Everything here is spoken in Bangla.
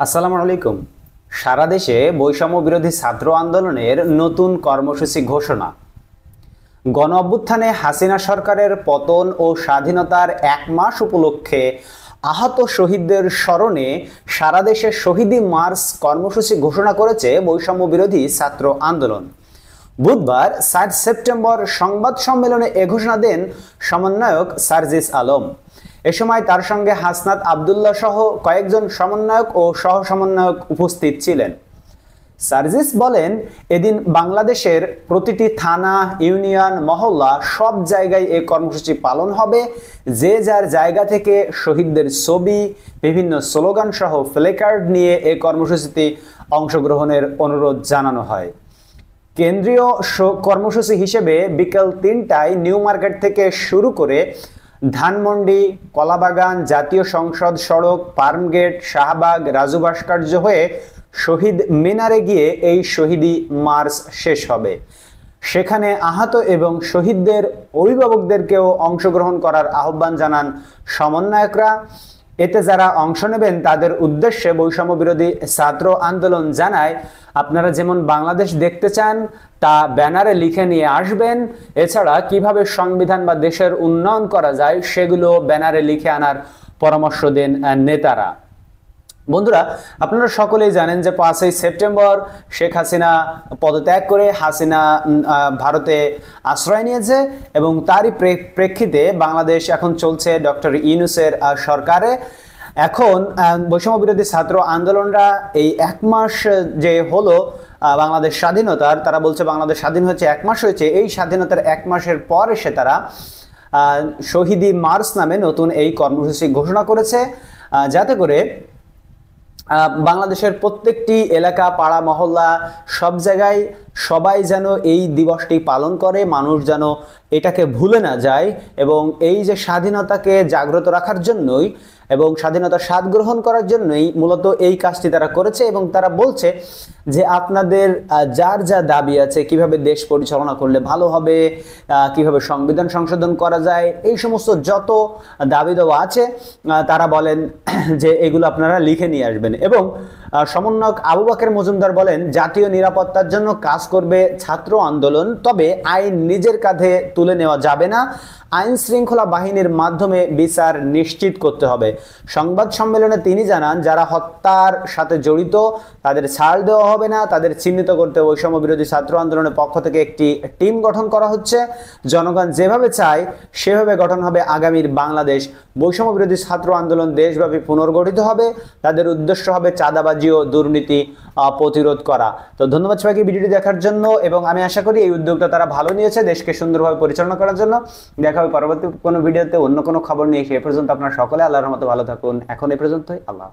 আসসালামু আলাইকুম। সারা দেশে বৈষম্য বিরোধী ছাত্র আন্দোলনের নতুন কর্মসূচি ঘোষণা। গণ অভ্যুত্থানে হাসিনা সরকারের পতন ও স্বাধীনতার 1 মাস উপলক্ষে আহত শহীদদের স্মরণে সারা দেশে শহীদি মার্চ কর্মসূচি ঘোষণা করেছে বৈষম্য বিরোধী ছাত্র আন্দোলন। বুধবার 7 সেপ্টেম্বর সংবাদ সম্মেলনে এ ঘোষণা দেন সমন্বয়ক সার্জিস আলম। এ সময় তার সঙ্গে হাসনাত আবদুল্লাহ সহ কয়েকজন সমন্বয়ক ও সহ সমন্বয়ক উপস্থিত ছিলেন। সার্জিস বলেন, এদিন বাংলাদেশের প্রতিটি থানা, ইউনিয়ন, মহল্লা সব জায়গায় এই কর্মসূচি পালন হবে। যে যার জায়গা থেকে শহীদদের ছবি, বিভিন্ন স্লোগান সহ প্লেকার্ড নিয়ে এই কর্মসূচিতে অংশগ্রহণের অনুরোধ জানানো হয়। কেন্দ্রীয় কর্মসূচি হিসেবে বিকেল 3টায় নিউ মার্কেট থেকে শুরু করে ধানমন্ডি, কলাবাগান, জাতীয় সংসদ সড়ক, ফার্মগেট, শাহবাগ, রাজু ভাস্কর্য হয়ে শহীদ মিনারে গিয়ে এই শহীদি মার্চ শেষ হবে। সেখানে আহত এবং শহীদদের অভিভাবকদেরকেও অংশগ্রহণ করার আহ্বান জানান সমন্বয়করা। এতে যারা অংশ নেবেন তাদের উদ্দেশ্যে বৈষম্য বিরোধী ছাত্র আন্দোলন জানায়, আপনারা যেমন বাংলাদেশ দেখতে চান তা ব্যানারে লিখে নিয়ে আসবেন। এছাড়া কিভাবে সংবিধান বা দেশের উন্নয়ন করা যায় সেগুলো ব্যানারে লিখে আনার পরামর্শ দেন নেতারা। বন্ধুরা, আপনারা সকলেই জানেন যে 5 সেপ্টেম্বর শেখ হাসিনা পদত্যাগ করে ভারতে আশ্রয় নিয়েছে এবং তারই প্রেক্ষিতে বাংলাদেশ এখন চলছে ডক্টর ইউনূসের সরকারে। এখন বৈষম্য বিরোধী ছাত্র আন্দোলনরা এই 1 মাস যে হলো বাংলাদেশ স্বাধীনতার, তারা বলছে বাংলাদেশ স্বাধীন হয়েছে 1 মাস হয়েছে, এই স্বাধীনতার 1 মাসের পর এসে তারা শহীদি মার্চ নামে নতুন এই কর্মসূচি ঘোষণা করেছে, যাতে করে বাংলাদেশের প্রত্যেকটি এলাকা, পাড়া, মহল্লা সব জায়গায় সবাই যেন এই দিবসটি পালন করে, মানুষ যেন এটাকে ভুলে না যায় এবং এই যে স্বাধীনতাকে জাগ্রত রাখার জন্যই এবং স্বাধীনতার স্বাদ গ্রহণ করার জন্যই মূলত এই কাজটি তারা করেছে। এবং তারা বলছে যে আপনাদের যার যা দাবি আছে, কিভাবে দেশ পরিচালনা করলে ভালো হবে, কিভাবে সংবিধান সংশোধন করা যায়, এই সমস্ত যত দাবি দেওয়া আছে তারা বলেন যে এগুলো আপনারা লিখে নিয়ে আসবেন। এবং সমন্বয়ক আবু বকর মজুমদার বলেন, জাতীয় নিরাপত্তার জন্য কাজ করবে ছাত্র আন্দোলন, তবে আইন নিজের কাঁধে তুলে নেওয়া যাবে না। আইন শৃঙ্খলা বাহিনীর মাধ্যমে বিচার নিশ্চিত করতে হবে। সংবাদ সম্মেলনে তিনি জানান, যারা হত্যার সাথে জড়িত তাদের ছাড় দেওয়া হবে না, তাদের চিহ্নিত করতে বৈষম্য বিরোধী ছাত্র আন্দোলনের পক্ষ থেকে একটি টিম গঠন করা হচ্ছে। জনগণ যেভাবে চায় সেভাবে গঠন হবে আগামীর বাংলাদেশ। বৈষম্য বিরোধী ছাত্র আন্দোলন দেশব্যাপী পুনর্গঠিত হবে। তাদের উদ্দেশ্য হবে চাঁদাবাজি ও দুর্নীতি প্রতিরোধ করা। তো ধন্যবাদ সবাইকে ভিডিওটি দেখার জন্য, এবং আমি আশা করি এই উদ্যোগটা তারা ভালো নিয়েছে দেশকে সুন্দরভাবে পরিচালনা করার জন্য। দেখা হবে পরবর্তী কোনো ভিডিওতে অন্য কোনো খবর নিয়ে। সে পর্যন্ত আপনারা সকলে আল্লাহর রহমতে ভালো থাকুন। এখন এই পর্যন্তই, আল্লাহ।